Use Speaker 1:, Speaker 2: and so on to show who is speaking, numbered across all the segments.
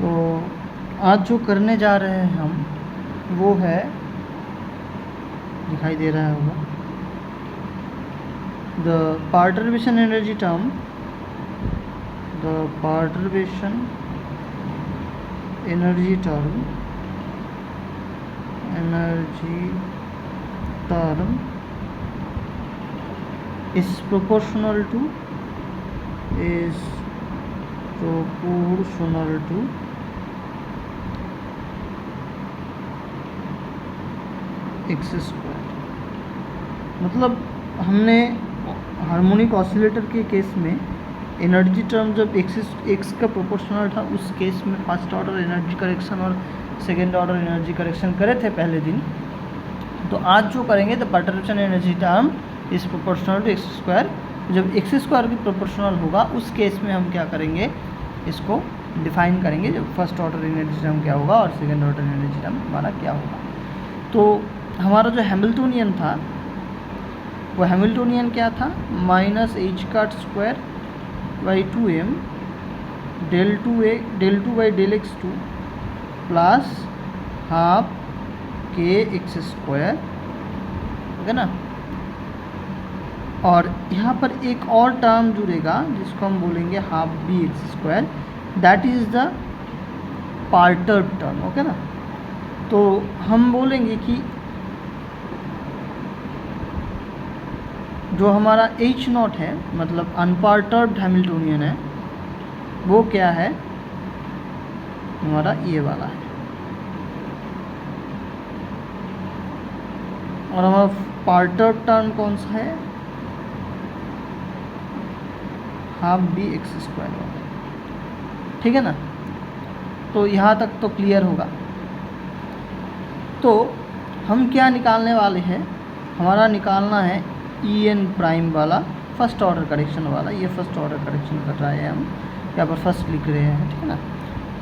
Speaker 1: तो आज जो करने जा रहे हैं हम वो है, दिखाई दे रहा होगा, the perturbation energy term, the perturbation energy term is proportional to x square. मतलब हमने हार्मोनिक ऑसिलेटर के केस में एनर्जी टर्म जब एक्स का प्रोपोर्शनल था, उस केस में फर्स्ट ऑर्डर एनर्जी करेक्शन और सेकेंड ऑर्डर एनर्जी करेक्शन करे थे पहले दिन। तो आज जो करेंगे the perturbation energy term is proportional to X square. जब एक्स स्क्वायर भी प्रोपोर्शनल होगा उस केस में हम क्या करेंगे, इसको डिफाइन करेंगे, जब फर्स्ट ऑर्डर एनर्जी टर्म क्या होगा और सेकेंड ऑर्डर एनर्जी टर्म हमारा क्या होगा। तो हमारा जो हैमिल्टोनियन था वो हैमिल्टोनियन क्या था, minus H cut square by 2m del two by del X two plus half K X square, है ना। और यहाँ पर एक और टर्म जुड़ेगा जिसको हम बोलेंगे half B X square, that is the perturb term, okay ना। तो हम बोलेंगे कि जो हमारा एच नॉट है, मतलब अनपार्टर्ब्ड हैमिल्टोनियन है, वो क्या है, हमारा ये वाला है। और हमारा पार्टर्ब टर्म कौन सा है, हाफ बी एक्स स्क्वायर वाला, ठीक है ना। तो यहाँ तक तो क्लियर होगा। तो हम क्या निकालने वाले हैं, हमारा निकालना है ई एन प्राइम वाला, फर्स्ट ऑर्डर करेक्शन वाला। ये फर्स्ट ऑर्डर करेक्शन कर रहे हैं हम, यहाँ पर फर्स्ट लिख रहे हैं, ठीक है ना।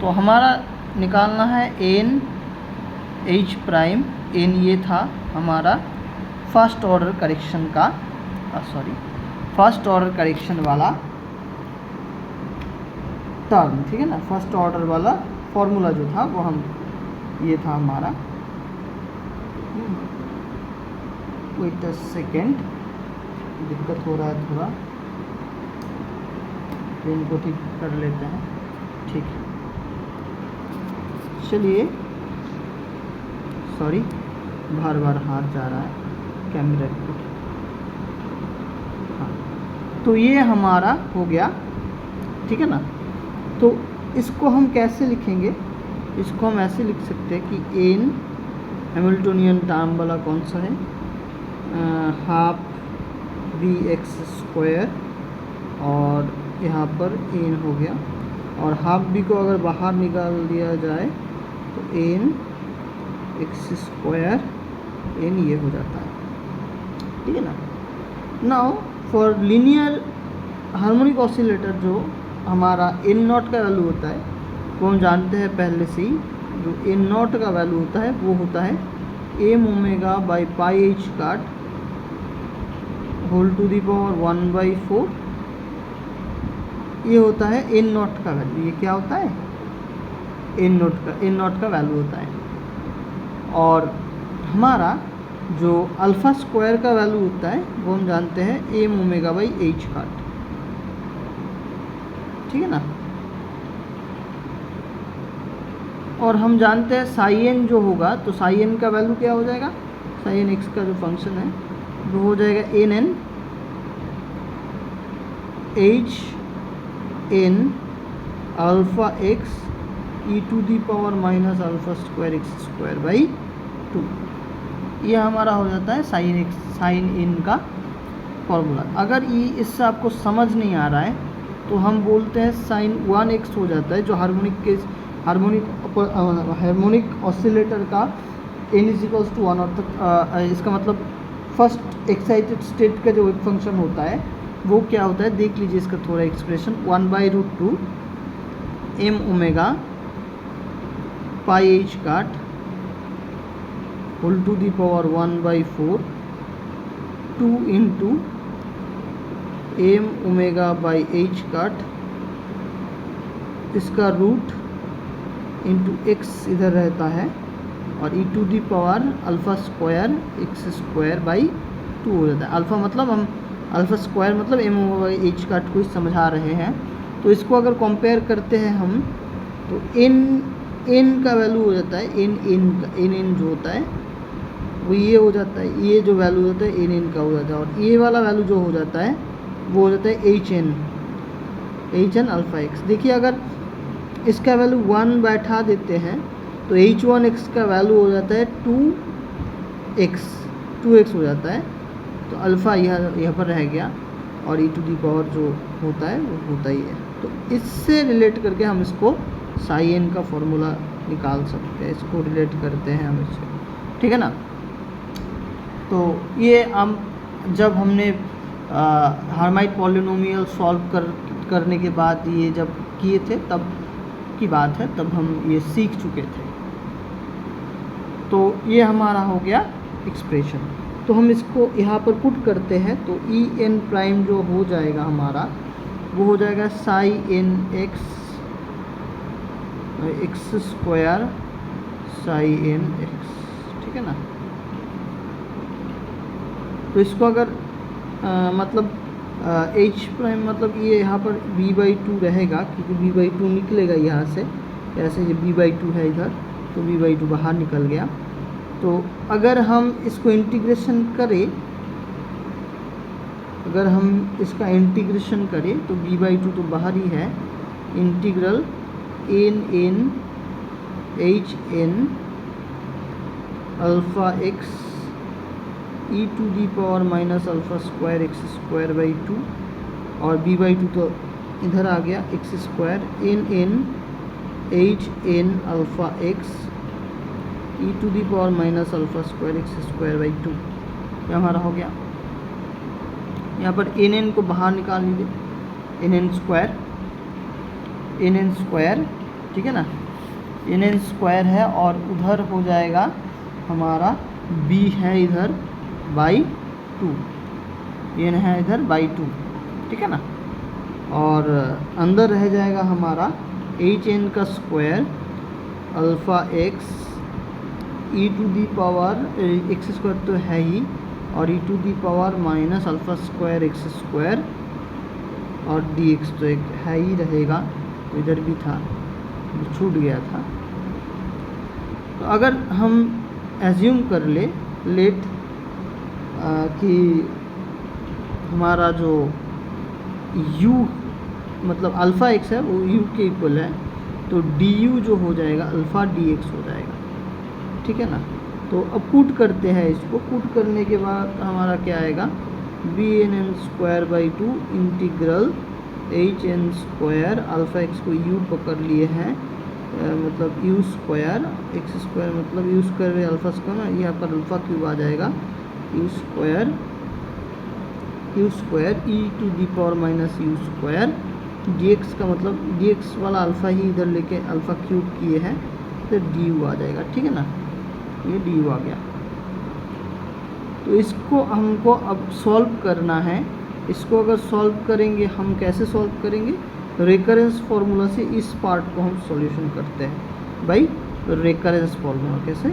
Speaker 1: तो हमारा निकालना है एन एच प्राइम, एन ये था हमारा फर्स्ट ऑर्डर करेक्शन का, फर्स्ट ऑर्डर करेक्शन वाला टर्म, ठीक है ना। फर्स्ट ऑर्डर वाला फॉर्मूला जो था वो हम, ये था हमारा, वेट अ सेकेंड, दिक्कत हो रहा है थोड़ा, तो इनको ठीक कर लेते हैं, ठीक है। चलिए, सॉरी, बार बार हाथ जा रहा है कैमरे को, हाँ। तो ये हमारा हो गया, ठीक है ना। तो इसको हम कैसे लिखेंगे, इसको हम ऐसे लिख सकते हैं कि एन हैमिल्टोनियन टर्म वाला कौन सा है, हाफ बी एक्स स्क्वायर, और यहाँ पर एन हो गया, और हाफ बी को अगर बाहर निकाल दिया जाए तो एन एक्स स्क्वायर, एन ये हो जाता है, ठीक है ना। Now for linear harmonic oscillator जो हमारा एन नॉट का वैल्यू होता है वो हम जानते हैं पहले से ही। जो एन नॉट का वैल्यू होता है वो होता है M omega by pi H cut whole to the power 1/4, ये होता है एन नॉट का वैल्यू। ये क्या होता है, एन नॉट का वैल्यू होता है। और हमारा जो अल्फ़ा स्क्वायर का वैल्यू होता है वो हम जानते हैं एम ओमेगा बाई एच काट, ठीक है ना। और हम जानते हैं साई एन जो होगा, तो साई एन का वैल्यू क्या हो जाएगा, साई एन एक्स का जो फंक्शन है वो हो जाएगा N N H N alpha X E to the power minus alpha square X square by 2। ये हमारा हो जाता है साइन एन का फॉर्मूला। अगर ये इससे आपको समझ नहीं आ रहा है तो हम बोलते हैं साइन 1x हो जाता है, जो हार्मोनिक ऑसिलेटर का n इक्वल्स टू 1, अर्थात इसका मतलब फर्स्ट एक्साइटेड स्टेट का जो एक फंक्शन होता है वो क्या होता है, देख लीजिए इसका थोड़ा expression, 1/√2 m omega pi H cut whole to the power 1/4 2 into M omega by H cut, इसका रूट इंटू एक्स इधर रहता है और E to the power alpha square X square by 2 हो जाता है। अल्फ़ा मतलब हम अल्फ़ा स्क्वायर मतलब एम ओवर एच का कोई समझा रहे हैं। तो इसको अगर कंपेयर करते हैं हम तो एन का वैल्यू हो जाता है एन जो होता है वो ये हो जाता है, ये जो वैल्यू होता है एन का हो जाता है, और ये वाला वैल्यू जो हो जाता है वो हो जाता है एच एन अल्फ़ा एक्स। देखिए अगर इसका वैल्यू 1 बैठा देते हैं तो h1x का वैल्यू हो जाता है 2x हो जाता है। तो अल्फ़ा यहाँ पर रह गया और e टू दी पावर जो होता है वो होता ही है। तो इससे रिलेट करके हम इसको साई एन का फॉर्मूला निकाल सकते हैं, इसको रिलेट करते हैं हम इससे, ठीक है ना। तो ये हम जब हमने हार्माइट पॉलिनोमियल सॉल्व करने के बाद ये जब किए थे तब की बात है, तब हम ये सीख चुके थे। तो ये हमारा हो गया एक्सप्रेशन। तो हम इसको यहाँ पर पुट करते हैं तो ई एन प्राइम जो हो जाएगा हमारा वो हो जाएगा psi N X square psi N X, ठीक है ना। तो इसको अगर मतलब एच प्राइम मतलब ये यहाँ पर v/2 रहेगा क्योंकि v/2 निकलेगा यहाँ से, ऐसे ये v/2 है इधर तो v/2 बाहर निकल गया। तो अगर हम इसको इंटीग्रेशन करें, अगर हम इसका इंटीग्रेशन करें तो v/2 तो बाहर ही है, integral N H N alpha X E to the power minus alpha square X square by 2 और b/2 तो इधर आ गया X square N H N alpha X E to the power minus alpha square X square by 2, ये हमारा हो गया। यहाँ पर एन को बाहर निकाल लीजिए, एन स्क्वायर, ठीक है ना, एन स्क्वायर है और उधर हो जाएगा हमारा b है इधर बाई 2, एन है इधर बाई 2, ठीक है ना। और अंदर रह जाएगा हमारा एच एन का square alpha X E to the power X square तो है ही और E to the power minus alpha square X square और डी एक्स तो एक है ही रहेगा, तो इधर भी था, छूट गया था। तो अगर हम एज्यूम कर लेट कि हमारा जो u मतलब अल्फ़ा एक्स है वो u के इक्वल है, तो du जो हो जाएगा अल्फ़ा dx हो जाएगा, ठीक है ना। तो अब पुट करते हैं इसको, पुट करने के बाद हमारा क्या आएगा bn square by 2 integral H N square alpha X को u पकड़ लिए हैं मतलब u स्क्वायर एक्स स्क्वायर मतलब u square by alpha square, यहाँ पर अल्फ़ा क्यूब आ जाएगा u square E to the power minus U square dx का मतलब dx वाला अल्फ़ा ही इधर लेके अल्फ़ा क्यूब किए हैं तो du आ जाएगा, ठीक है ना, ये du आ गया। तो इसको हमको अब सॉल्व करना है। इसको अगर सॉल्व करेंगे हम कैसे सॉल्व करेंगे, रेकरेंस फार्मूला से इस पार्ट को हम सॉल्यूशन करते हैं बाई रेकरेंस फार्मूला। कैसे,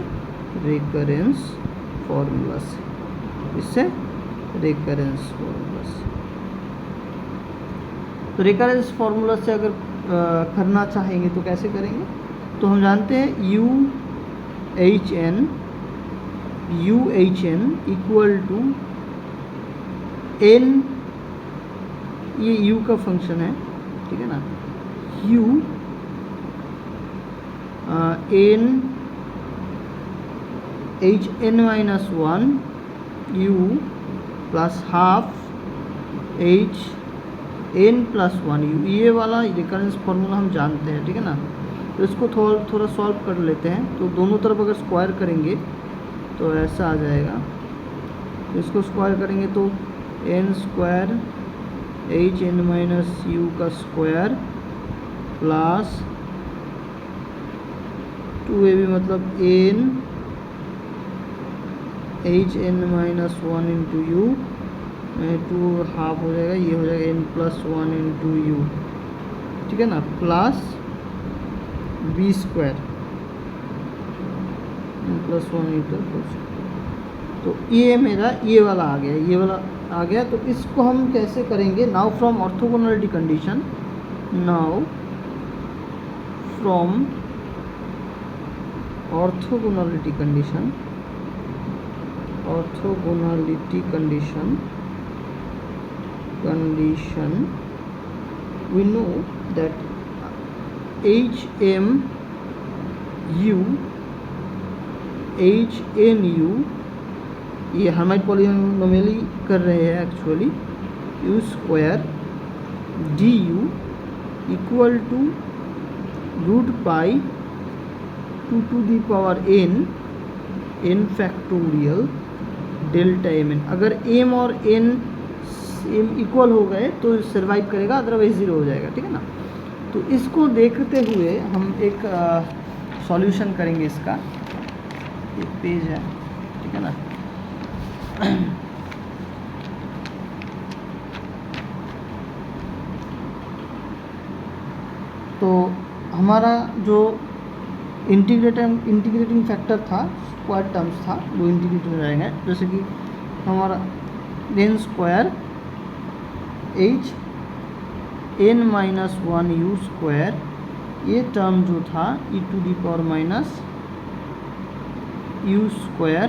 Speaker 1: रेकरेंस फार्मूला से, इससे रेकरेंस फार्मूला से। तो रेकरेंस फार्मूला से अगर करना चाहेंगे तो कैसे करेंगे, तो हम जानते हैं U H N equal to N, ये u का फंक्शन है, ठीक है ना, u N H N minus 1 u plus half H N plus 1 u, ये वाला रिकरेंस फार्मूला हम जानते हैं, ठीक है ना। तो इसको थोड़ा सॉल्व कर लेते हैं। तो दोनों तरफ अगर स्क्वायर करेंगे तो ऐसा आ जाएगा, तो इसको स्क्वायर करेंगे तो n square h N minus u का स्क्वायर प्लस 2ab मतलब n H N minus 1 into u, 2 half हो जाएगा, ये हो जाएगा एन प्लस 1 इंटू यू, ठीक है ना, plus b square plus 1 metre, तो ये मेरा ये वाला आ गया, ये वाला आ गया। तो इसको हम कैसे करेंगे? Now from orthogonality condition, now from orthogonality condition, orthogonality condition we know that HMU HNU ये हर्माइट पॉलिनोमियली कर रहे हैं actually, u square du equal to root pi 2 to the power n factorial delta mn। अगर m और n equal हो गए तो survive करेगा, अदरवाइज ज़ीरो हो जाएगा, ठीक है ना। तो इसको देखते हुए हम एक सॉल्यूशन करेंगे इसका। एक पेज है, ठीक है ना। तो हमारा जो इंटीग्रेटिंग फैक्टर था, स्क्वायर टर्म्स था, वो इंटीग्रेट हो जाएंगे। जैसे कि हमारा n square h n minus 1 u square, ये टर्म जो था e to the power minus u square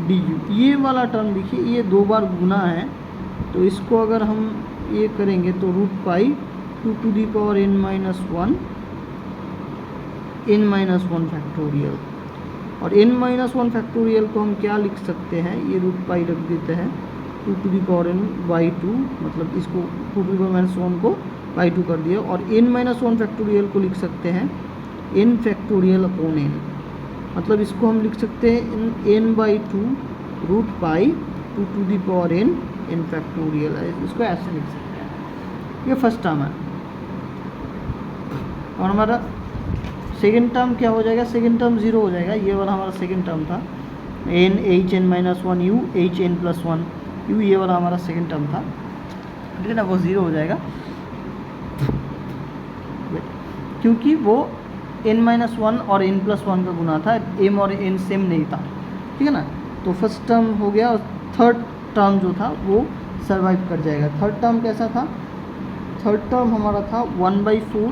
Speaker 1: du, ये वाला टर्म देखिए ये 2 बार गुना है, तो इसको अगर हम ये करेंगे तो root pi 2 to the power n minus 1 factorial. और n माइनस 1 फैक्टोरियल को हम क्या लिख सकते हैं? ये रूट पाई रख देते हैं 2 to the power n by 2, मतलब इसको 2 to the power माइनस 1 को बाई 2 कर दिया। और n माइनस 1 फैक्टोरियल को लिख सकते हैं n फैक्टोरियल अपॉन n, मतलब इसको हम लिख सकते हैं n by 2 root pi 2 to the power n factorial, इसको ऐसे लिख सकते हैं। ये फर्स्ट टर्म है। और हमारा सेकेंड टर्म क्या हो जाएगा? सेकेंड टर्म ज़ीरो हो जाएगा। ये वाला हमारा सेकेंड टर्म था n h n minus 1 u h n plus 1 u, ये वाला हमारा सेकेंड टर्म था, ठीक है ना, वो ज़ीरो हो जाएगा क्योंकि वो n माइनस 1 और n प्लस 1 का गुना था, m और n सेम नहीं था, ठीक है ना। तो फर्स्ट टर्म हो गया, और थर्ड टर्म जो था वो सर्वाइव कर जाएगा। थर्ड टर्म कैसा था? थर्ड टर्म हमारा था 1/4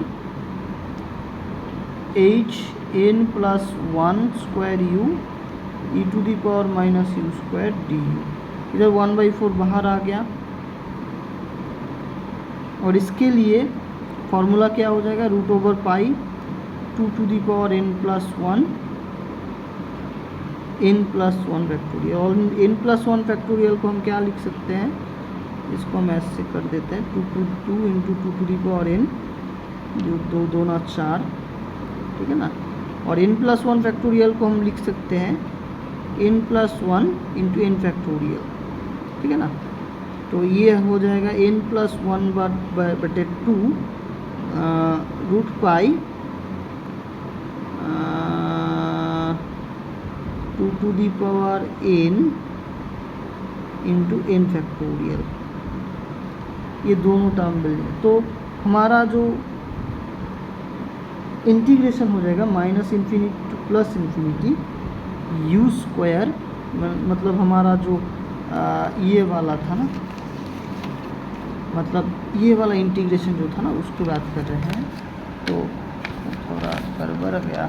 Speaker 1: h n plus 1 square u e to the power minus u square du। इधर 1/4 बाहर आ गया, और इसके लिए फॉर्मूला क्या हो जाएगा? Root over pi 2 to the power n plus 1 factorial. और n प्लस 1 फैक्टोरियल को हम क्या लिख सकते हैं? इसको हम ऐसे कर देते हैं 2 into 2 to the power n, जो 2 2 ना 4, ठीक है ना। और n प्लस 1 फैक्टोरियल को हम लिख सकते हैं n plus 1 into n factorial, ठीक है ना। तो ये हो जाएगा n प्लस 1 बटे 2 root pi 2 to the power n into n factorial. ये दोनों टर्म मिल जाए तो हमारा जो इंटीग्रेशन हो जाएगा minus infinity two plus infinity u square, मतलब हमारा जो ये वाला था ना, मतलब ये वाला इंटीग्रेशन जो था ना उसकी बात कर रहे हैं। तो थोड़ा गड़बड़ गया,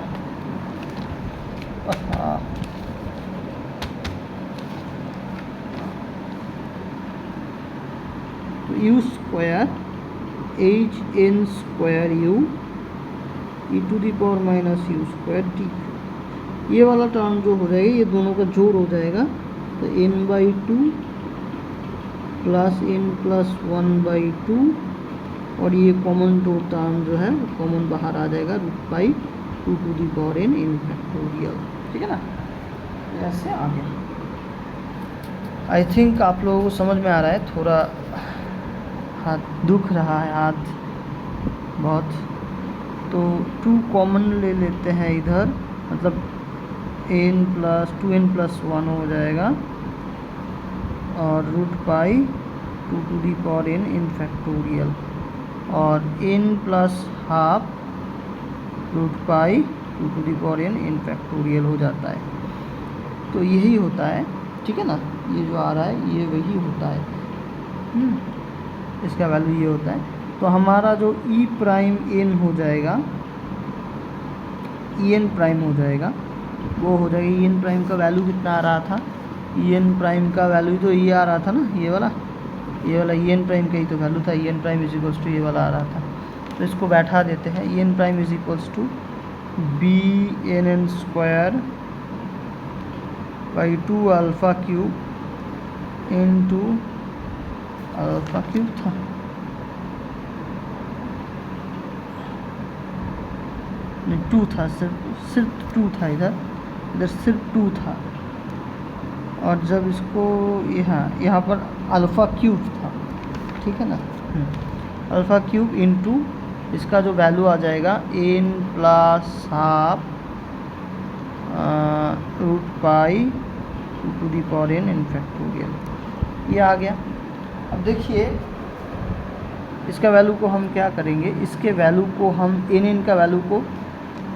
Speaker 1: तो u square h n square u e to the power minus u square t, ये वाला टर्म जो हो जाएगा ये दोनों का जोड़ हो जाएगा, तो n/2 प्लस n प्लस 1/2, और ये कॉमन दो टर्म जो है कॉमन बाहर आ जाएगा root pi 2 to the power n factorial, ठीक है ना। ऐसे आ गया। आई थिंक आप लोगों को समझ में आ रहा है। थोड़ा हाथ दुख रहा है, हाथ बहुत, तो 2 कॉमन ले लेते हैं इधर, मतलब n प्लस 2n प्लस 1 हो जाएगा, और root pi 2 to the power n factorial, और n plus half root pi 2 to the power n इन फैक्टोरियल हो जाता है। तो यही होता है, ठीक है ना, ये जो आ रहा है ये वही होता है। इसका वैल्यू ये होता है। तो हमारा जो ई प्राइम एन हो जाएगा, ई एन प्राइम हो जाएगा, वो हो जाएगा ई एन प्राइम का वैल्यू कितना आ रहा था, ई एन प्राइम का वैल्यू तो ये आ रहा था ना, ये वाला ई एन प्राइम का ही तो वैल्यू था, e n prime is equals to ये वाला आ रहा था। तो इसको बैठा देते हैं, e n prime is equals to b n n square by 2 alpha cube into alpha cube था, नहीं 2 था, सिर्फ 2 था, इधर सिर्फ 2 था। और जब इसको यहाँ पर अल्फ़ा क्यूब था, ठीक है ना, अल्फ़ा क्यूब इंटू इसका जो वैल्यू आ जाएगा n plus half root pi 2 to the power n इन फैक्टोरियल, ये आ गया। अब देखिए इसका वैल्यू को हम क्या करेंगे, इसके वैल्यू को हम n का वैल्यू को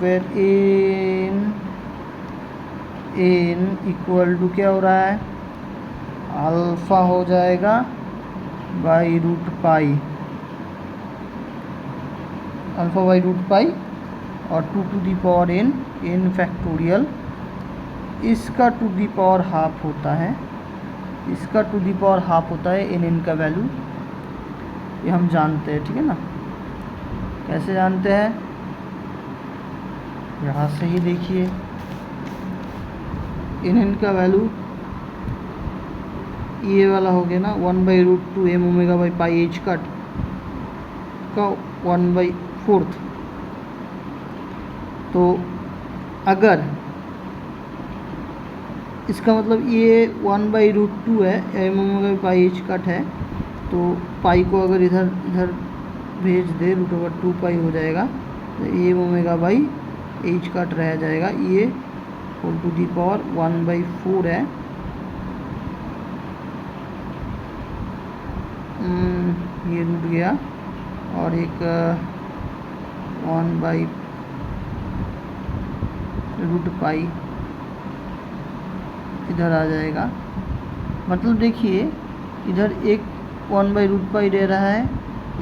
Speaker 1: फिर n इक्वल टू क्या हो रहा है, अल्फ़ा हो जाएगा by root pi, alpha by root pi और 2 to the power n factorial, इसका टू दी पावर हाफ होता है, इसका टू दी पावर हाफ होता है n का वैल्यू, ये हम जानते हैं, ठीक है ना। कैसे जानते हैं, यहाँ से ही देखिए, n का वैल्यू ये वाला हो गया ना 1 by root 2 m omega by pi h cut का 1/4। तो अगर इसका मतलब ये 1 बाई रूट 2 है, M omega by pi h cut है, तो पाई को अगर इधर इधर भेज दे रूट ओवर 2 पाई हो जाएगा, तो m omega by h cut रह जाएगा, ये होल टू दी पावर 1/4 है। ये रूट गया और एक 1 बाई रूट पाई इधर आ जाएगा। मतलब देखिए इधर एक 1 बाई रूट पाई दे रहा है,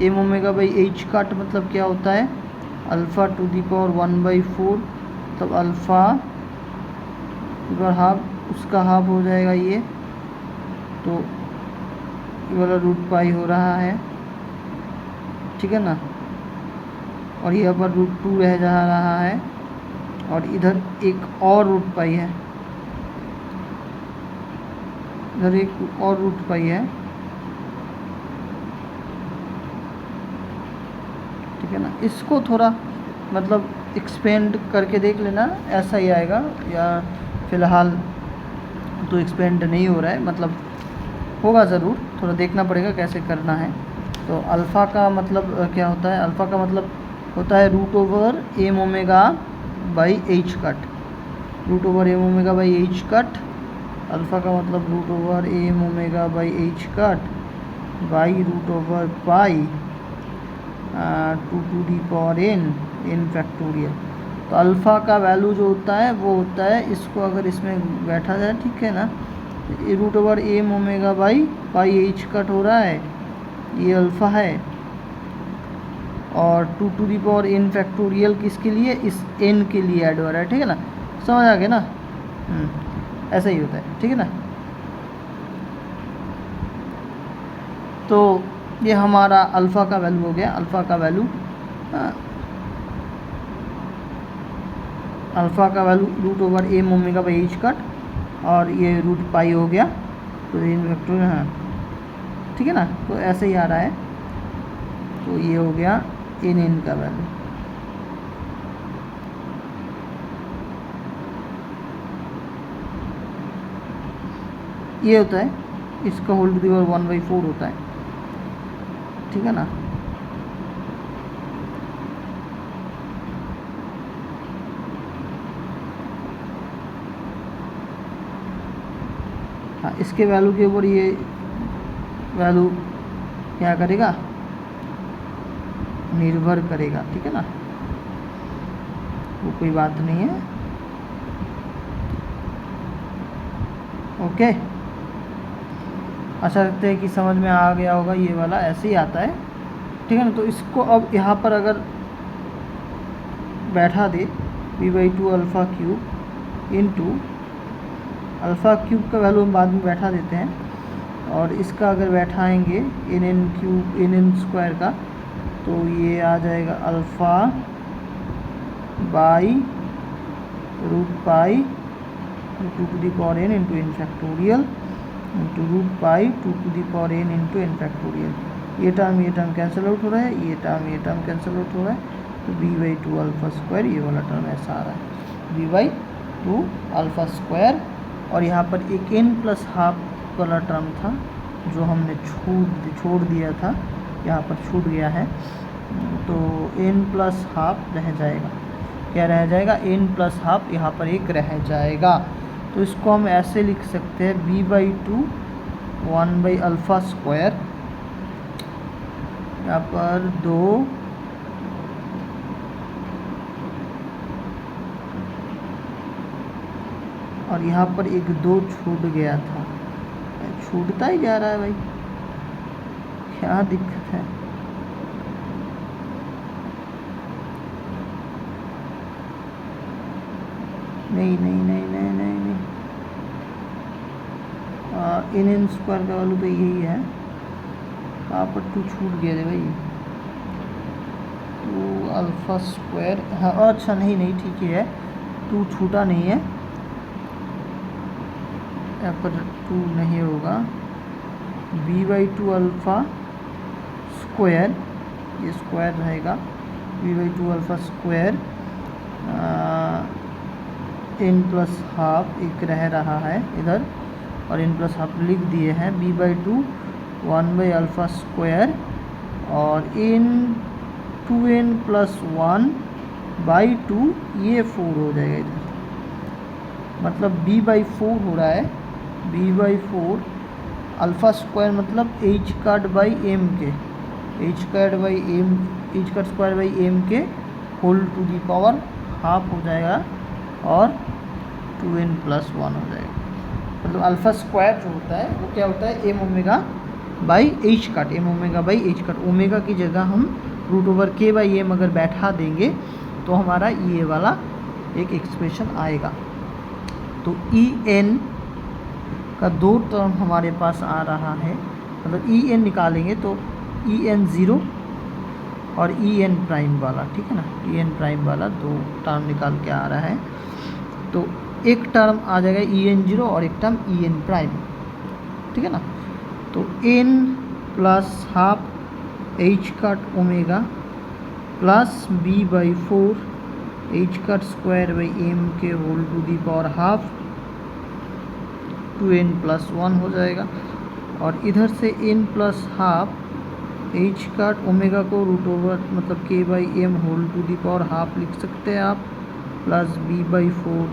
Speaker 1: M omega by h cut मतलब क्या होता है, अल्फ़ा टू दी पावर 1/4, तब अल्फ़ा पर हाफ, उसका हाफ हो जाएगा ये, तो ये वाला रूट पाई हो रहा है, ठीक है ना। और यहाँ पर रूट 2 रह जा रहा है और इधर एक और रूट पाई है, इधर एक और रूट पाई है, ठीक है ना। इसको थोड़ा मतलब एक्सपेंड करके देख लेना, ऐसा ही आएगा, या फ़िलहाल तो एक्सपेंड नहीं हो रहा है, मतलब होगा ज़रूर, थोड़ा देखना पड़ेगा कैसे करना है। तो अल्फ़ा का मतलब क्या होता है, अल्फ़ा का मतलब होता है root over m omega by h cut, root over m omega by h cut, alpha का मतलब root over m omega by h cut by root over pi 2 to the power n factorial. तो alpha का value जो होता है वो होता है, इसको अगर इसमें बैठा जाए, ठीक है ना, ये root over m omega by pi h cut हो रहा है, ये अल्फ़ा है, और 2 to the power n factorial किसके लिए, इस n के लिए ऐड हो रहा है, ठीक है ना, समझ आ गया ना। ऐसा ही होता है, ठीक है ना। तो ये हमारा अल्फ़ा का वैल्यू हो गया, अल्फ़ा का value root over m omega by h cut, और ये रूट पाई हो गया, तो इन वेक्टर, हाँ ठीक है ना। तो ऐसे ही आ रहा है, तो ये हो गया n का वैल्यू। ये होता है, इसका होल टू दी पावर 1/4 होता है, ठीक है ना। हाँ, इसके वैल्यू के ऊपर ये वैल्यू क्या करेगा, निर्भर करेगा, ठीक है ना। वो कोई बात नहीं है। ओके, आशा करते हैं कि समझ में आ गया होगा। ये वाला ऐसे ही आता है, ठीक है ना। तो इसको अब यहाँ पर अगर बैठा दे v/2 alpha cube into alpha cube का वैल्यू हम बाद में बैठा देते हैं, और इसका अगर बैठाएंगे एन क्यूब एन स्क्वायर का, तो ये आ जाएगा alpha by root pi 2 to the power n into n factorial into root pi 2 to the power n into n factorial. ये टर्म कैंसिल आउट हो रहा है, ये टर्म कैंसिल आउट हो रहा है, तो v/2 अल्फ़ा स्क्वायर ये वाला टर्म ऐसा आ रहा है v/2 अल्फ़ा स्क्वायर। और यहाँ पर एक n+12 वाला टर्म था जो हमने छोड़ दिया था, यहाँ पर छूट गया है, तो n+12 रह जाएगा। क्या रह जाएगा? n+12 यहाँ पर एक रह जाएगा। तो इसको हम ऐसे लिख सकते हैं v/2 1/अल्फ़ा स्क्वायर, यहाँ पर 2 और यहाँ पर एक 2 छूट गया था, छूटता ही जा रहा है भाई, क्या दिक्कत है? नहीं नहीं नहीं नहीं नहीं नहीं n स्क्वायर का वैल्यू तो यही है, यहाँ पर 2 छूट गया है भाई, 2 अल्फ़ा स्क्वायर। हाँ अच्छा, नहीं नहीं ठीक ही है, 2 छूटा नहीं है, यहाँ पर 2 नहीं होगा। v/2 अल्फ़ा स्क्वायर, ये स्क्वायर रहेगा, v/2 अल्फ़ा स्क्वायर n+12 एक रह रहा है इधर, और n+12 लिख दिए हैं v/2 1/अल्फ़ा स्क्वायर, और n+1/2 ये 4 हो जाएगा इधर, मतलब b/4 हो रहा है, b/4 अल्फ़ा स्क्वायर मतलब h²/m के h²/m के whole to the power half हो जाएगा, और 2n+1 हो जाएगा। मतलब अल्फ़ा स्क्वायर जो होता है वो क्या होता है? m⍵/h², m⍵/h²। ओमेगा की जगह हम √k/m अगर बैठा देंगे तो हमारा ये वाला एक एक्सप्रेशन आएगा। तो En का 2 टर्म हमारे पास आ रहा है, मतलब En निकालेंगे तो En0 और En प्राइम वाला, ठीक है ना, En प्राइम वाला 2 टर्म निकाल के आ रहा है। तो एक टर्म आ जाएगा En0 और एक टर्म En प्राइम, ठीक है ना। तो n+12 h² plus b/4 h²/m के whole to the power half 2n+1 हो जाएगा। और इधर से n+12 h² को √ मतलब k/m whole to the power half लिख सकते हैं आप, प्लस b/4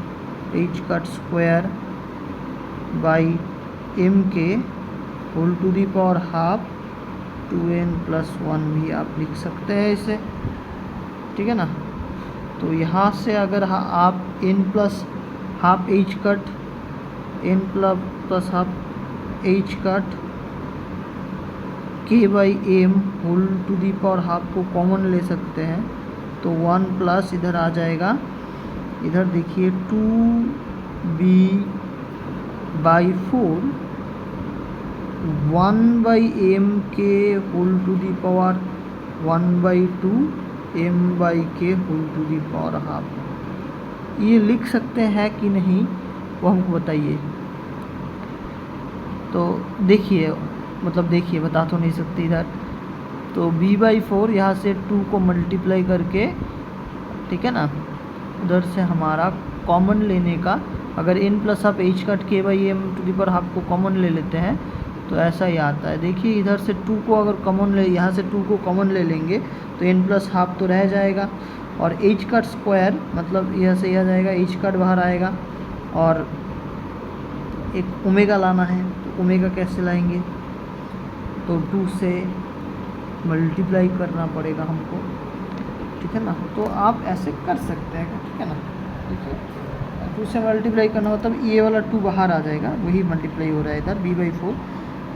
Speaker 1: h²/m के whole to the power half 2n+1 भी आप लिख सकते हैं इसे, ठीक है ना। तो यहाँ से अगर आप n+12 h² k/m whole to the power half को कॉमन ले सकते हैं, तो 1 प्लस इधर आ जाएगा, इधर देखिए 2b/4 1/m के whole to the power 1/2 m/k whole to the power half. ये लिख सकते हैं कि नहीं वो हमको बताइए। तो देखिए, मतलब देखिए, बता तो नहीं सकते इधर। तो b/4 यहाँ से 2 को मल्टीप्लाई करके, ठीक है ना, उधर से हमारा कॉमन लेने का, अगर n+12 h² k/m to the power half को कॉमन ले लेते हैं तो ऐसा ही आता है। देखिए इधर से 2 को अगर कॉमन ले, यहाँ से 2 को कॉमन ले लेंगे तो n+12 तो रह जाएगा, और h² मतलब यह से यह जाएगा, h² बाहर आएगा, और एक ओमेगा लाना है, तो ओमेगा कैसे लाएंगे? तो 2 से मल्टीप्लाई करना पड़ेगा हमको, ठीक ठीक है ना। तो आप ऐसे कर सकते हैं, ठीक है ना। देखिए 2 से मल्टीप्लाई करना मतलब ये वाला 2 बाहर आ जाएगा, वही मल्टीप्लाई हो रहा है इधर b/4,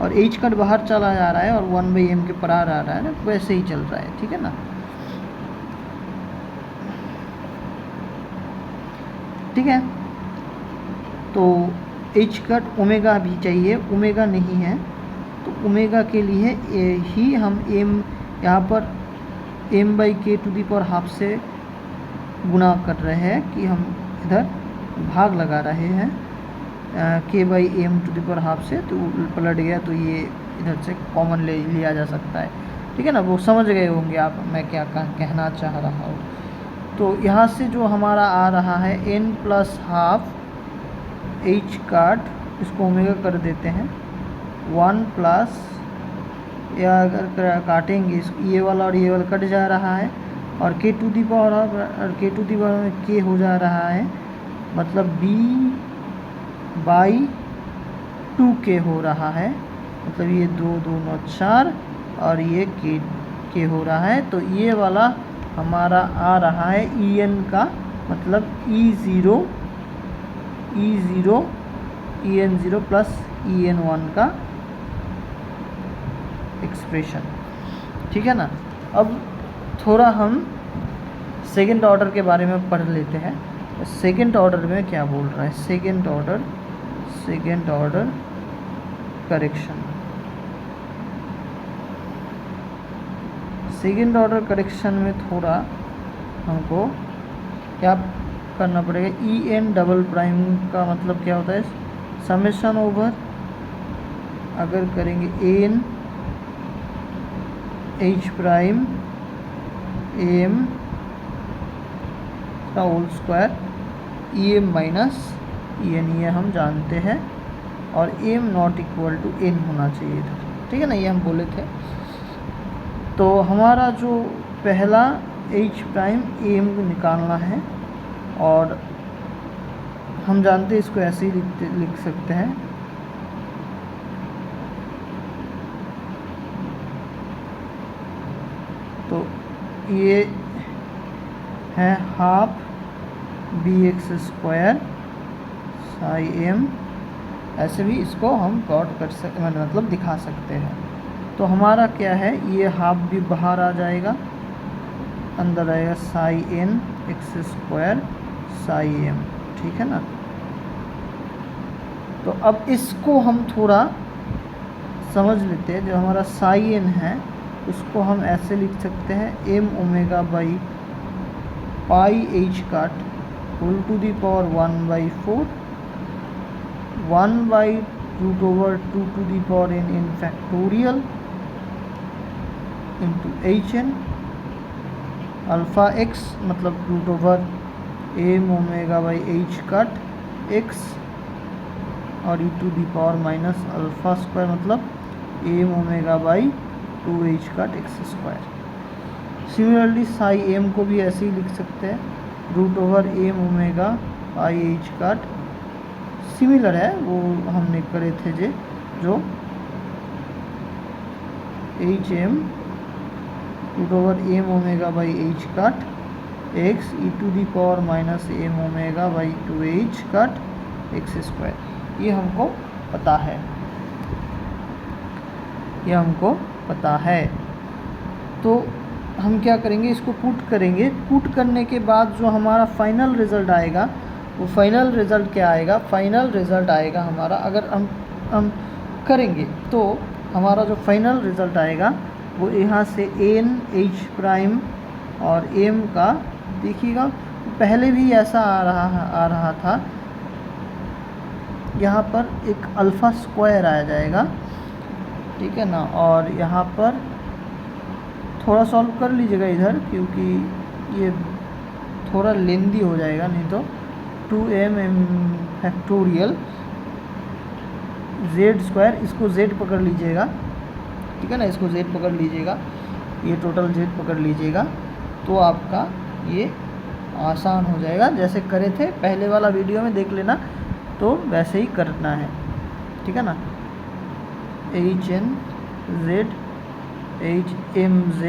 Speaker 1: और h कट बाहर चला जा रहा है और 1/m के पार आ रहा है ना, वैसे ही चल रहा है, ठीक है ना। ठीक है, तो h कट ओमेगा भी चाहिए, ओमेगा नहीं है तो ओमेगा के लिए ही हम m यहाँ पर m/k⁴ से गुणा कर रहे हैं कि हम इधर भाग लगा रहे हैं k/m⁴ से, तो पलट गया तो ये इधर से कॉमन ले लिया जा सकता है, ठीक है ना। वो समझ गए होंगे आप मैं क्या कहना चाह रहा हूँ। तो यहाँ से जो हमारा आ रहा है n+12 h काट, इसको ओमेगा कर देते हैं 1+, या अगर काटेंगे ये वाला और ये वाला कट जा रहा है, और k⁴ और k⁴ में k हो जा रहा है, मतलब b/2k हो रहा है, मतलब ये 2 2 9 4 और ये k हो रहा है। तो ये वाला हमारा आ रहा है En का, मतलब E0 En0 प्लस En1 का एक्सप्रेशन, ठीक है ना। अब थोड़ा हम सेकेंड ऑर्डर के बारे में पढ़ लेते हैं। सेकेंड ऑर्डर में क्या बोल रहा है, second order correction. Second order correction में थोड़ा हमको क्या करना पड़ेगा, En डबल प्राइम का मतलब क्या होता है, समेशन ओवर, अगर करेंगे En h प्राइम एम का whole square em minus en, ये हम जानते हैं, और m not equal to n होना चाहिए था, ठीक है ना, ये हम बोले थे। तो हमारा जो पहला h प्राइम m निकालना है, और हम जानते हैं इसको ऐसे ही लिख सकते हैं, तो ये है हाफ bx² साई m, ऐसे भी इसको हम प्लॉट कर सकते, मतलब दिखा सकते हैं। तो हमारा क्या है, ये हाफ भी बाहर आ जाएगा, अंदर आएगा Sai n x² Sai m, ठीक है ना। तो अब इसको हम थोड़ा समझ लेते हैं। जो हमारा साई n है उसको हम ऐसे लिख सकते हैं m⍵/πh काट whole to the power 1/4 1/√2 to the power n factorial into hn alpha x, मतलब √m⍵/h काट x, और e⁻² मतलब m⍵/2h काट x²। सिमिलरली साई m को भी ऐसे ही लिख सकते हैं, √m⍵/h काट, सिमिलर है वो हमने करे थे जो hm √m⍵/h काट x e⁻² m⍵/2h काट x²। ये हमको पता है, तो हम क्या करेंगे, इसको पुट करेंगे। पुट करने के बाद जो हमारा फाइनल रिज़ल्ट आएगा, वो फाइनल रिज़ल्ट क्या आएगा, फाइनल रिज़ल्ट आएगा हमारा, अगर हम करेंगे तो हमारा जो फाइनल रिज़ल्ट आएगा वो यहाँ से n h प्राइम और m का, देखिएगा पहले भी ऐसा आ रहा था, यहाँ पर एक अल्फ़ा स्क्वायर आ जाएगा, ठीक है ना। और यहाँ पर थोड़ा सॉल्व कर लीजिएगा इधर, क्योंकि ये थोड़ा लेंदी हो जाएगा, नहीं तो 2m फैक्टोरियल z², इसको z पकड़ लीजिएगा, ठीक है ना, इसको z पकड़ लीजिएगा, ये टोटल z पकड़ लीजिएगा, तो आपका ये आसान हो जाएगा। जैसे करे थे पहले वाला वीडियो में देख लेना, तो वैसे ही करना है, ठीक है ना। hn z hmz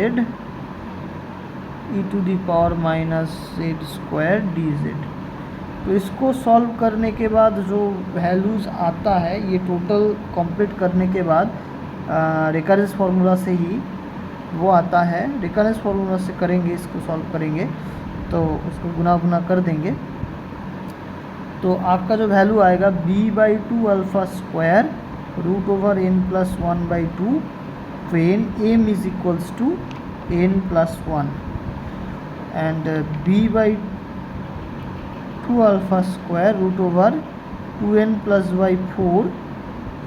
Speaker 1: e to the power minus z square d z. तो इसको सॉल्व करने के बाद जो वैल्यूज़ आता है ये टोटल कंप्लीट करने के बाद रिकरेंस फार्मूला से ही वो आता है। रिकरेंस फार्मूला से करेंगे, इसको सॉल्व करेंगे तो उसको गुना कर देंगे तो आपका जो वैल्यू आएगा b/2 alpha square root over n+1/2 when m is equals to n+1 and b/2 alpha square root over 2n+4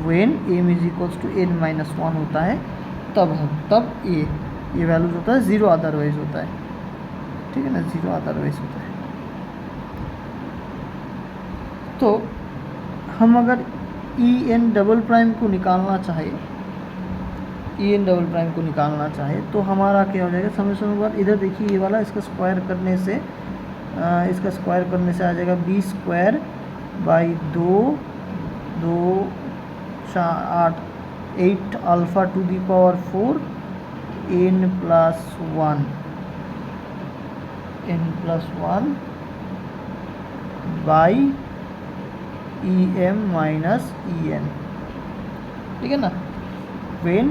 Speaker 1: when m is equals to n-1 होता है तब ये वैल्यूज होता है ज़ीरो अदरवाइज होता है, ठीक है ना, ज़ीरो अदरवाइज होता है। तो हम अगर ई एन डबल प्राइम को निकालना चाहे तो हमारा क्या हो जाएगा, समेशन ओवर इधर देखिए ये वाला इसका स्क्वायर करने से आ जाएगा b square by 8 alpha to the power 4 n+1 बाई em माइनस en, ठीक है ना, when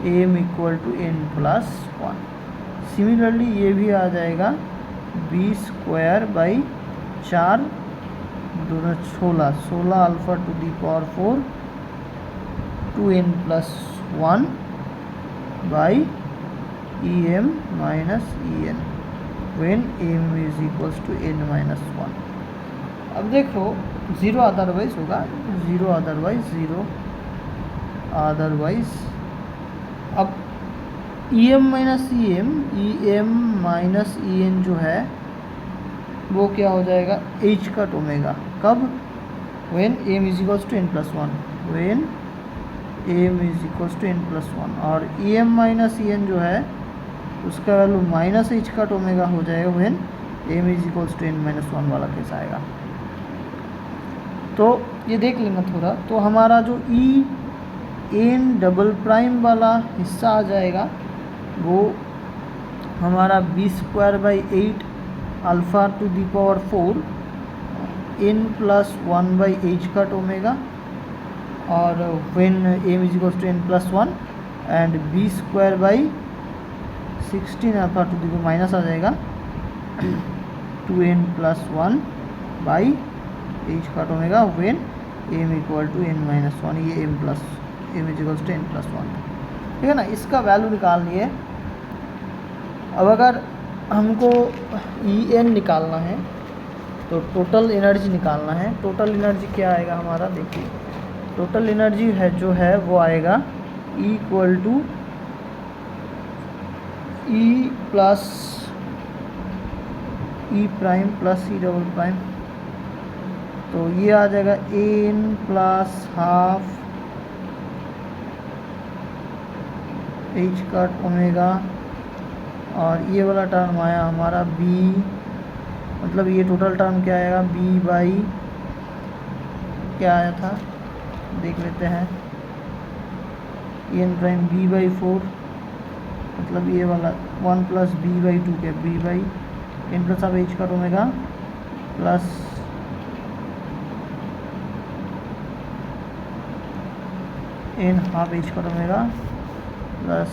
Speaker 1: m equal to n+1। Similarly ये भी आ जाएगा बी स्क्वायर बाई 4 दोनों 16 alpha to the power 4 2n+1 by em minus en when m is equals to n-1। अब देखो ज़ीरो अदरवाइज होगा, ज़ीरो अदरवाइज अब em माइनस en जो है वो क्या हो जाएगा h कट ओमेगा, कब, when m is equals to n+1, when m is equals to n+1 और em माइनस en जो है उसका value minus h cut omega हो जाएगा when m is equals to n-1 वाला केस आएगा। तो ये देख लेना थोड़ा, तो हमारा जो ई एन डबल प्राइम वाला हिस्सा आ जाएगा वो हमारा B square by 8 alpha to the power 4 n+1 by h cut omega और when m is equals to n+1 and B square by 16 alpha to the minus आ जाएगा 2n+1 by h cut omega when m equal to n-1, ये m is equals to n+1, ठीक है ना। इसका value निकालनी है। अब अगर हमको ई एन निकालना है तो टोटल एनर्जी निकालना है। टोटल एनर्जी क्या आएगा हमारा, देखिए टोटल एनर्जी है जो है वो आएगा E equal to e plus e prime plus e double prime, तो ये आ जाएगा n plus half h cut omega और ये वाला टर्म आया हमारा b, मतलब ये टोटल टर्म क्या आएगा b बाई क्या आया था देख लेते हैं, n प्राइम b/4 मतलब ये वाला 1 प्लस b/2 के b by n plus half h cut omega plus n half h cut omega plus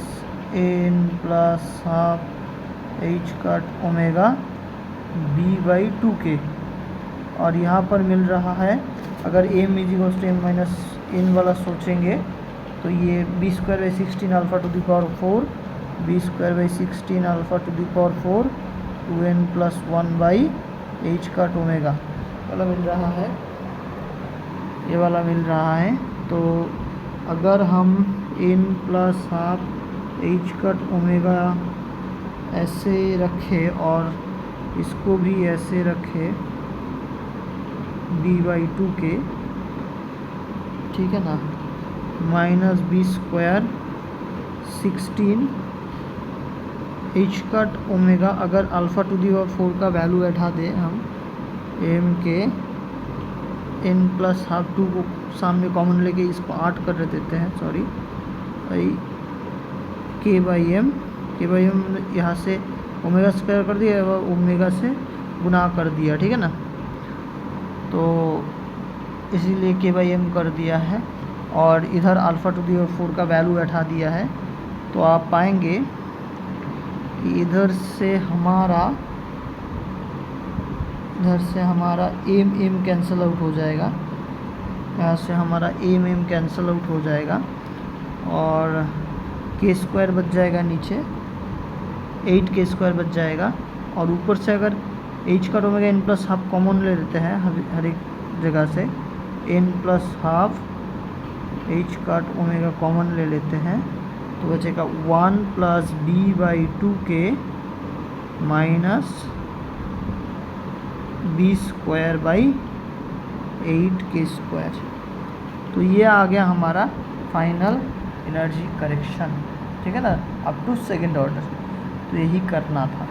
Speaker 1: n plus half h cut omega b/2 के, और यहाँ पर मिल रहा है अगर m is equals to m-n वाला सोचेंगे तो ये b square by 16 alpha to the power 4 b square by 16 alpha to the power 4 2n+1 by h cut omega वाला मिल रहा है, ये वाला मिल रहा है। तो अगर हम n plus half h cut omega ऐसे रखें और इसको भी ऐसे रखें b/2 के, ठीक है ना, minus b square 16 h cut omega, अगर अल्फ़ा टू दी पावर 4 का वैल्यू बैठा दें हम m के n प्लस हाफ 2 को सामने कॉमन लेके इसको 8 कर देते हैं, सॉरी, k/m के बाई एम यहाँ से ओमेगा स्क्वायर कर दिया और ओमेगा से गुना कर दिया, ठीक है ना। तो इसीलिए के बाई एम कर दिया है और इधर अल्फ़ा टू दी पावर 4 का वैल्यू बैठा दिया है। तो आप पाएंगे कि इधर से हमारा एम कैंसिल आउट हो जाएगा, यहाँ से हमारा एम कैंसिल आउट हो जाएगा और के स्क्वायर बच जाएगा, नीचे 8 के स्क्वायर बच जाएगा। और ऊपर से अगर एच का omega n plus half common ले लेते हैं हर एक जगह से, एन प्लस हाफ एच काट ओमेगा कॉमन ले लेते हैं तो बचेगा 1 प्लस बी बाई 2 के माइनस बी स्क्वायर बाई 8 के स्क्वायर। तो ये आ गया हमारा फाइनल एनर्जी करेक्शन, ठीक है ना, अप टू सेकंड ऑर्डर। तो यही करना था।